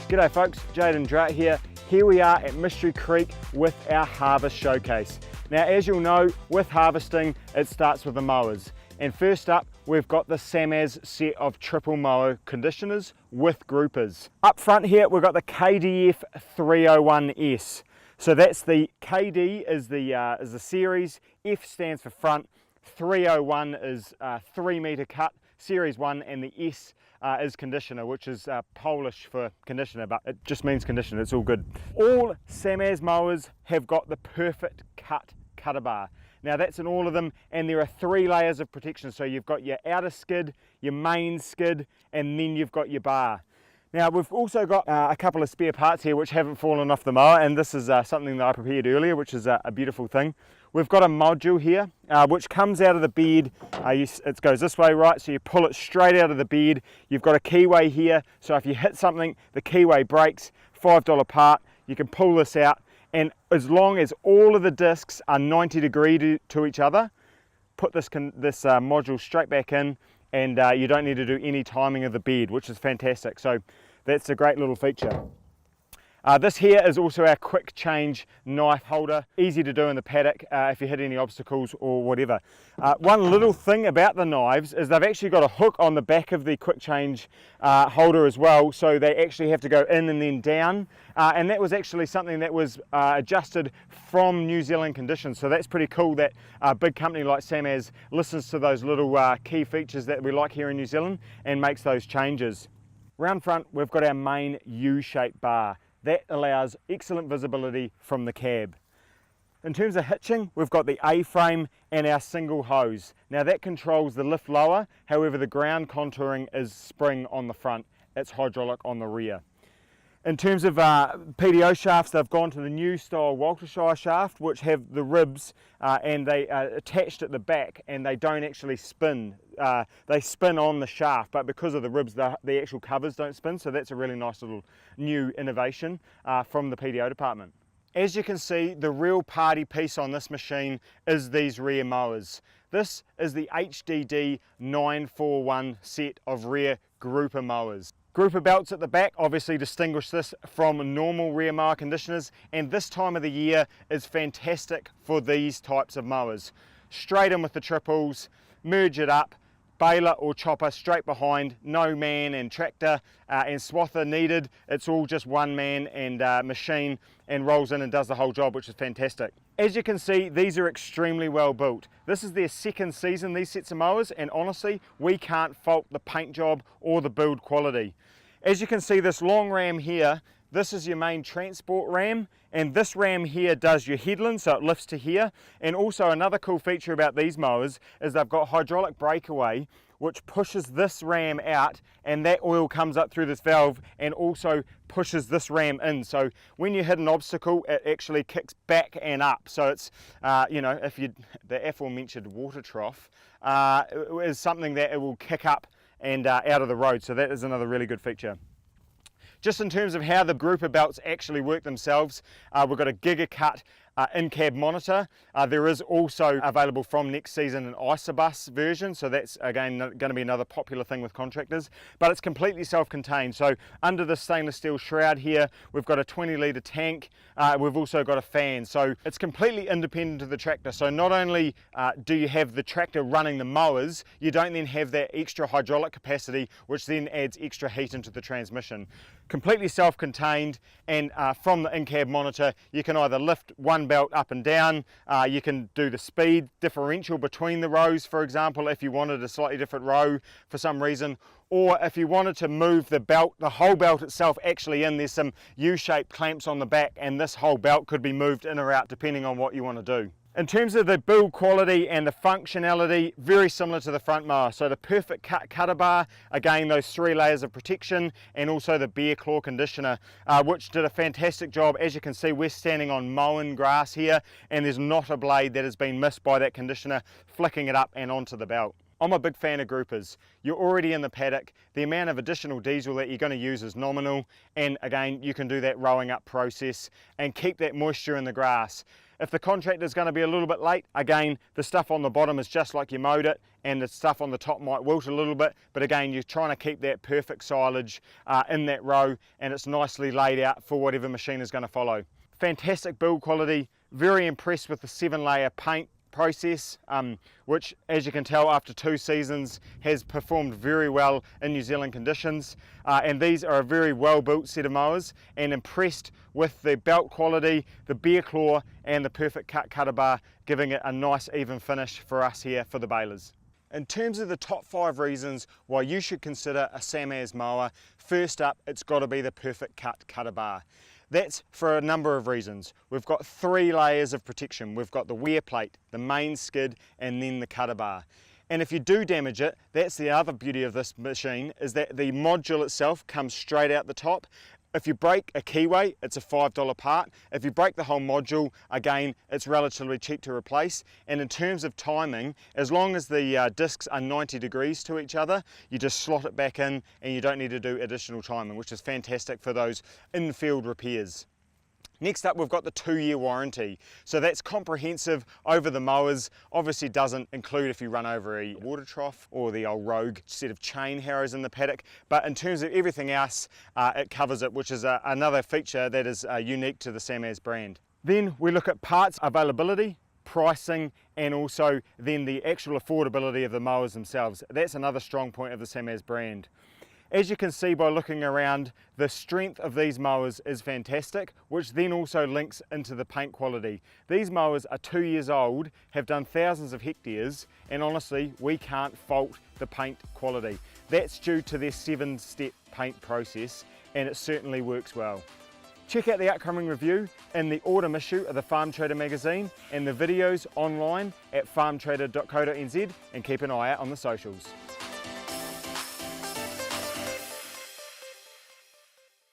G'day folks, Jaiden Drought here. Here we are at Mystery Creek with our harvest showcase. Now as you'll know, with harvesting it starts with the mowers. And first up we've got the SaMASZ set of triple mower conditioners with groupers. Up front here we've got the KDF941S. So that's the KD is the series, F stands for front, 301 is 3 metre cut, series 1, and the S is conditioner, which is Polish for conditioner, but it just means conditioner, it's all good. All SaMASZ mowers have got the perfect cutter bar. Now that's in all of them, and there are 3 layers of protection. So you've got your outer skid, your main skid, and then you've got your bar. Now we've also got a couple of spare parts here which haven't fallen off the mower, and this is something that I prepared earlier, which is a beautiful thing. We've got a module here which comes out of the bed. It goes this way, right? So you pull it straight out of the bed. You've got a keyway here, so if you hit something, the keyway breaks, $5 part. You can pull this out, and as long as all of the discs are 90 degrees to each other, put this module straight back in, and you don't need to do any timing of the bed, which is fantastic. So that's a great little feature. This here is also our quick change knife holder, easy to do in the paddock if you hit any obstacles or whatever. One little thing about the knives is they've actually got a hook on the back of the quick change holder as well, so they actually have to go in and then down, and that was actually something that was adjusted from New Zealand conditions, so that's pretty cool that a big company like SaMASZ listens to those little key features that we like here in New Zealand and makes those changes. Round front we've got our main U-shaped bar. That allows excellent visibility from the cab. In terms of hitching, we've got the A-frame and our single hose. Now that controls the lift lower, however the ground contouring is spring on the front, it's hydraulic on the rear. In terms of PDO shafts, they've gone to the new style Waltershire shaft, which have the ribs and they are attached at the back, and they don't actually spin. They spin on the shaft, but because of the ribs, the actual covers don't spin, so that's a really nice little new innovation from the PDO department. As you can see, the real party piece on this machine is these rear mowers. This is the HDD941 set of rear grouper mowers. Grouper belts at the back obviously distinguish this from normal rear mower conditioners, and this time of the year is fantastic for these types of mowers. Straight in with the triples, merge it up, baler or chopper straight behind, no man and tractor and swather needed. It's all just one man and machine, and rolls in and does the whole job, which is fantastic. As you can see, these are extremely well built. This is their second season, these sets of mowers, and honestly, we can't fault the paint job or the build quality. As you can see, this long ram here, this is your main transport ram, and this ram here does your headland, so it lifts to here. And also another cool feature about these mowers is they've got hydraulic breakaway, which pushes this ram out, and that oil comes up through this valve and also pushes this ram in. So when you hit an obstacle, it actually kicks back and up. So it's, you know, the aforementioned water trough is something that it will kick up and out of the road. So that is another really good feature. Just in terms of how the grouper belts actually work themselves, we've got a gigacut in-cab monitor. There is also available from next season an isobus version, so that's again going to be another popular thing with contractors, but it's completely self-contained. So under the stainless steel shroud here, we've got a 20-litre tank. We've also got a fan, so it's completely independent of the tractor. So not only do you have the tractor running the mowers, you don't then have that extra hydraulic capacity, which then adds extra heat into the transmission. Completely self-contained, and from the in-cab monitor you can either lift one belt up and down, you can do the speed differential between the rows, for example, if you wanted a slightly different row for some reason, or if you wanted to move the belt, the whole belt itself actually in, there's some U-shaped clamps on the back, and this whole belt could be moved in or out depending on what you want to do. In terms of the build quality and the functionality, very similar to the front mower. So the perfect cutter bar, again those 3 layers of protection, and also the bear claw conditioner, which did a fantastic job. As you can see, we're standing on mowing grass here, and there's not a blade that has been missed by that conditioner flicking it up and onto the belt. I'm a big fan of groupers. You're already in the paddock, the amount of additional diesel that you're going to use is nominal, and again you can do that rowing up process and keep that moisture in the grass. If the contractor is going to be a little bit late, again, the stuff on the bottom is just like you mowed it, and the stuff on the top might wilt a little bit, but again, you're trying to keep that perfect silage in that row, and it's nicely laid out for whatever machine is going to follow. Fantastic build quality, very impressed with the 7-layer paint process, which, as you can tell, after 2 seasons has performed very well in New Zealand conditions, and these are a very well built set of mowers, and impressed with the belt quality, the bear claw and the perfect cut cutter bar, giving it a nice even finish for us here for the balers. In terms of the top 5 reasons why you should consider a SaMASZ mower, first up, it's got to be the perfect cut cutter bar. That's for a number of reasons. We've got 3 layers of protection. We've got the wear plate, the main skid, and then the cutter bar. And if you do damage it, that's the other beauty of this machine, is that the module itself comes straight out the top. If you break a keyway, it's a $5 part. If you break the whole module, again, it's relatively cheap to replace. And in terms of timing, as long as the discs are 90 degrees to each other, you just slot it back in and you don't need to do additional timing, which is fantastic for those in-field repairs. Next up, we've got the 2-year warranty. So that's comprehensive over the mowers. Obviously doesn't include if you run over a water trough or the old rogue set of chain harrows in the paddock. But in terms of everything else, it covers it, which is another feature that is unique to the SaMASZ brand. Then we look at parts availability, pricing, and also then the actual affordability of the mowers themselves. That's another strong point of the SaMASZ brand. As you can see by looking around, the strength of these mowers is fantastic, which then also links into the paint quality. These mowers are 2 years old, have done thousands of hectares, and honestly, we can't fault the paint quality. That's due to their 7-step paint process, and it certainly works well. Check out the upcoming review in the autumn issue of the Farm Trader magazine and the videos online at farmtrader.co.nz, and keep an eye out on the socials.